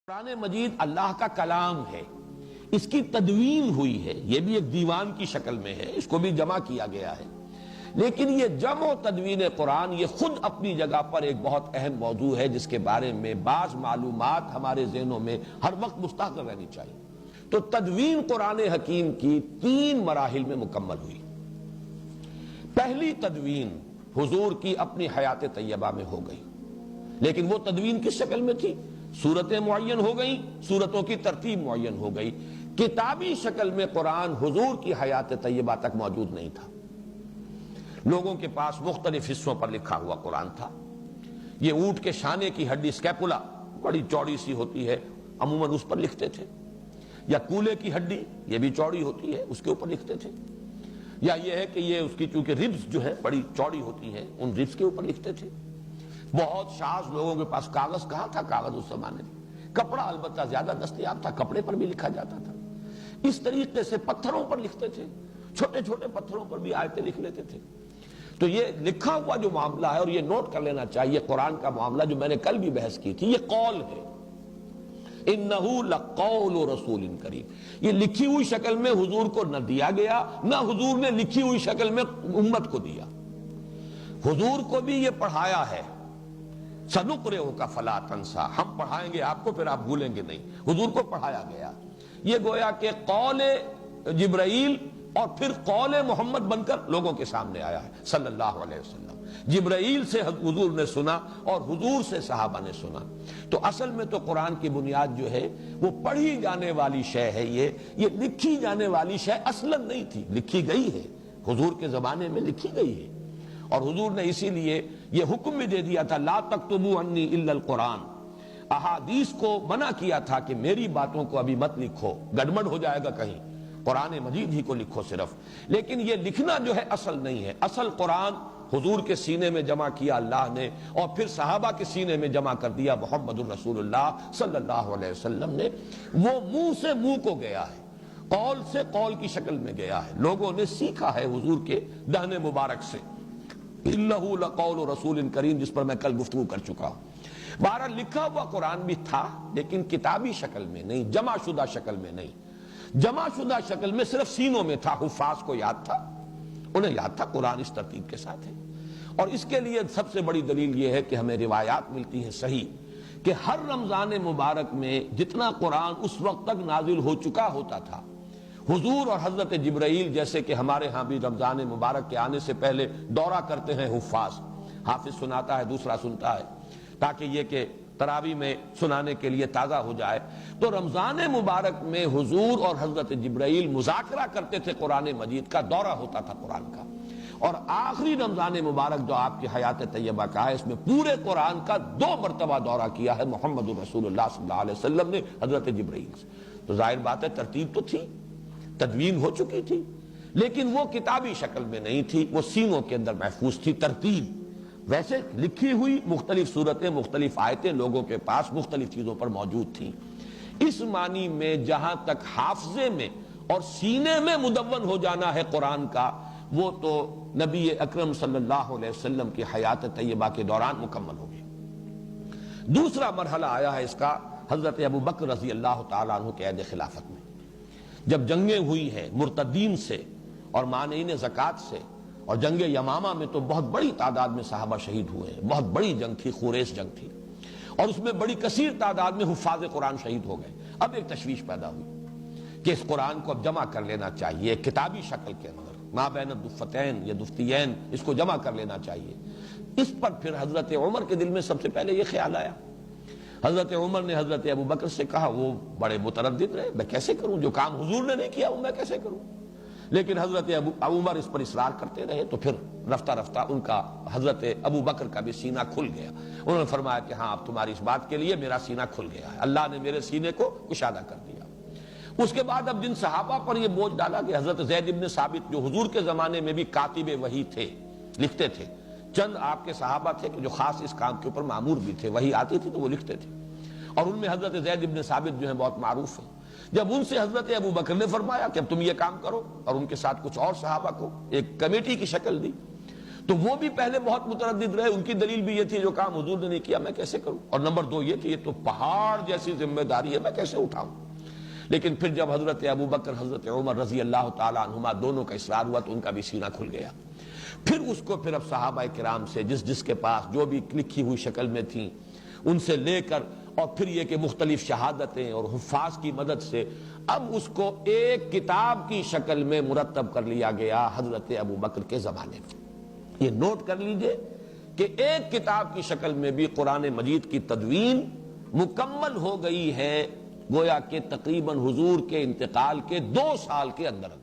قرآن مجید اللہ کا کلام ہے، اس کی تدوین ہوئی ہے، یہ بھی ایک دیوان کی شکل میں ہے، اس کو بھی جمع کیا گیا ہے، لیکن یہ جمع و تدوین قرآن یہ خود اپنی جگہ پر ایک بہت اہم موضوع ہے جس کے بارے میں بعض معلومات ہمارے ذہنوں میں ہر وقت مستحضر رہنی چاہیے۔ تو تدوین قرآن حکیم کی 3 مراحل میں مکمل ہوئی۔ پہلی تدوین حضور کی اپنی حیات طیبہ میں ہو گئی، لیکن وہ تدوین کس شکل میں تھی؟ صورتیں معین ہو گئیں، صورتوں کی ترتیب معین ہو گئی، کتابی شکل میں قرآن حضور کی حیات طیبہ تک موجود نہیں تھا۔ لوگوں کے پاس مختلف حصوں پر لکھا ہوا قرآن تھا۔ یہ اونٹ کے شانے کی ہڈی اسکیپولا بڑی چوڑی سی ہوتی ہے، عموماً اس پر لکھتے تھے، یا کولے کی ہڈی یہ بھی چوڑی ہوتی ہے، اس کے اوپر لکھتے تھے، یا یہ ہے کہ یہ اس کی چونکہ ربز جو ہے بڑی چوڑی ہوتی ہیں، ان ربز کے اوپر لکھتے تھے۔ بہت شاذ لوگوں کے پاس کاغذ کہاں تھا، کاغذ اس زمانے میں، کپڑا البتہ زیادہ دستیاب تھا، کپڑے پر بھی لکھا جاتا تھا۔ اس طریقے سے پتھروں پر لکھتے تھے، چھوٹے چھوٹے پتھروں پر بھی آیتیں لکھ لیتے تھے۔ تو یہ لکھا ہوا جو معاملہ ہے، اور یہ نوٹ کر لینا چاہیے، قرآن کا معاملہ جو میں نے کل بھی بحث کی تھی، یہ قول ہے۔ اِنَّهُ لَقَوْلُ رَسُولٍ کریم، یہ لکھی ہوئی شکل میں حضور کو نہ دیا گیا، نہ حضور نے لکھی ہوئی شکل میں امت کو دیا۔ حضور کو بھی یہ پڑھایا ہے، سَنُقْرِئُكَ فَلَا تَنْسَىٰ، ہم پڑھائیں گے آپ کو پھر آپ بھولیں گے نہیں۔ حضور کو پڑھایا گیا، یہ گویا کہ قول جبرائیل اور پھر قول محمد بن کر لوگوں کے سامنے آیا ہے صلی اللہ علیہ وسلم۔ جبرائیل سے حضور نے سنا اور حضور سے صحابہ نے سنا۔ تو اصل میں تو قرآن کی بنیاد جو ہے وہ پڑھی جانے والی شے ہے، یہ لکھی جانے والی شے اصلاً نہیں تھی، لکھی گئی ہے، حضور کے زمانے میں لکھی گئی ہے، اور حضور نے اسی لیے یہ حکم بھی دے دیا تھا، لا تکتبوا عنی الا القرآن، احادیث کو منع کیا تھا کہ میری باتوں کو ابھی مت لکھو، گڑبڑ ہو جائے گا کہیں، قرآن مجید ہی کو لکھو صرف۔ لیکن یہ لکھنا جو ہے اصل نہیں ہے، اصل قرآن حضور کے سینے میں جمع کیا اللہ نے، اور پھر صحابہ کے سینے میں جمع کر دیا محمد الرسول اللہ صلی اللہ علیہ وسلم نے۔ وہ منہ سے منہ کو گیا ہے، قول سے قول کی شکل میں گیا ہے، لوگوں نے سیکھا ہے حضور کے دہن مبارک سے۔ اِنَّهُ لَقَوْلُ رَسُولٍ کریم، جس پر میں کل گفتگو کر چکا ہوں۔ بہرحال لکھا ہوا قرآن بھی تھا، لیکن کتابی شکل میں نہیں، جمع شدہ شکل میں نہیں۔ جمع شدہ شکل میں صرف سینوں میں تھا، حفاظ کو یاد تھا، انہیں یاد تھا قرآن اس ترتیب کے ساتھ ہے۔ اور اس کے لیے سب سے بڑی دلیل یہ ہے کہ ہمیں روایات ملتی ہیں صحیح کہ ہر رمضان مبارک میں جتنا قرآن اس وقت تک نازل ہو چکا ہوتا تھا، حضور اور حضرت جبرائیل جیسے کہ ہمارے ہاں بھی رمضان مبارک کے آنے سے پہلے دورہ کرتے ہیں حفاظ، حافظ سناتا ہے دوسرا سنتا ہے، تاکہ یہ کہ تراویح میں سنانے کے لیے تازہ ہو جائے۔ تو رمضان مبارک میں حضور اور حضرت جبرائیل مذاکرہ کرتے تھے، قرآن مجید کا دورہ ہوتا تھا قرآن کا۔ اور آخری رمضان مبارک جو آپ کی حیات طیبہ کا ہے، اس میں پورے قرآن کا 2 مرتبہ دورہ کیا ہے محمد الرسول اللہ صلی اللہ علیہ وسلم نے حضرت جبرائیل سے۔ تو ظاہر بات ہے ترتیب تو تھی، تدوین ہو چکی تھی، لیکن وہ کتابی شکل میں نہیں تھی، وہ سینوں کے اندر محفوظ تھی ترتیب۔ ویسے لکھی ہوئی مختلف صورتیں، مختلف آیتیں لوگوں کے پاس مختلف چیزوں پر موجود تھیں۔ اس معنی میں جہاں تک حافظے میں اور سینے میں مدون ہو جانا ہے قرآن کا، وہ تو نبی اکرم صلی اللہ علیہ وسلم کی حیات طیبہ کے دوران مکمل ہو گیا۔ دوسرا مرحلہ آیا ہے اس کا حضرت ابوبکر رضی اللہ تعالیٰ عنہ کے عہد خلافت میں، جب جنگیں ہوئی ہیں مرتدین سے اور مانعین زکوٰۃ سے، اور جنگ یمامہ میں تو بہت بڑی تعداد میں صحابہ شہید ہوئے ہیں، بہت بڑی جنگ تھی، خوریس جنگ تھی، اور اس میں بڑی کثیر تعداد میں حفاظ قرآن شہید ہو گئے۔ اب ایک تشویش پیدا ہوئی کہ اس قرآن کو اب جمع کر لینا چاہیے کتابی شکل کے اندر، ما بین الدفتین یا دفتیین، اس کو جمع کر لینا چاہیے۔ اس پر پھر حضرت عمر کے دل میں سب سے پہلے یہ خیال آیا۔ حضرت عمر نے حضرت ابوبکر سے کہا، وہ بڑے متردد رہے، میں کیسے کروں، جو کام حضور نے نہیں کیا وہ میں کیسے کروں؟ لیکن حضرت عمر اس پر اصرار کرتے رہے، تو پھر رفتہ رفتہ ان کا حضرت ابوبکر کا بھی سینہ کھل گیا۔ انہوں نے فرمایا کہ ہاں اب تمہاری اس بات کے لیے میرا سینہ کھل گیا ہے، اللہ نے میرے سینے کو کشادہ کر دیا۔ اس کے بعد اب جن صحابہ پر یہ بوجھ ڈالا کہ حضرت زید بن ثابت جو حضور کے زمانے میں بھی کاتب وحی تھے، لکھتے تھے، چند آپ کے صحابہ تھے کہ جو خاص اس کام کے اوپر مامور بھی تھے، وحی آتی تھی تو وہ لکھتے تھے، اور ان میں حضرت زید بن ثابت جو ہیں بہت معروف ہیں۔ جب ان سے حضرت ابوبکر نے فرمایا کہ اب تم یہ کام کرو، اور ان کے ساتھ کچھ اور صحابہ کو ایک کمیٹی کی شکل دی، تو وہ بھی پہلے بہت متردد رہے، ان کی دلیل بھی یہ تھی جو کام حضور نے نہیں کیا میں کیسے کروں، اور نمبر دو یہ کہ یہ تو پہاڑ جیسی ذمہ داری ہے میں کیسے اٹھاؤں۔ لیکن پھر جب حضرت ابو بکر حضرت عمر رضی اللہ تعالیٰ عنہما دونوں کا اصرار ہوا تو ان کا بھی سینہ کھل گیا۔ پھر اس کو پھر اب صحابہ کرام سے جس کے پاس جو بھی لکھی ہوئی شکل میں تھیں ان سے لے کر، اور پھر یہ کہ مختلف شہادتیں اور حفاظ کی مدد سے اب اس کو ایک کتاب کی شکل میں مرتب کر لیا گیا حضرت ابو بکر کے زمانے میں۔ یہ نوٹ کر لیجئے کہ ایک کتاب کی شکل میں بھی قرآن مجید کی تدوین مکمل ہو گئی ہے، گویا کہ تقریباً حضور کے انتقال کے 2 سال کے اندر۔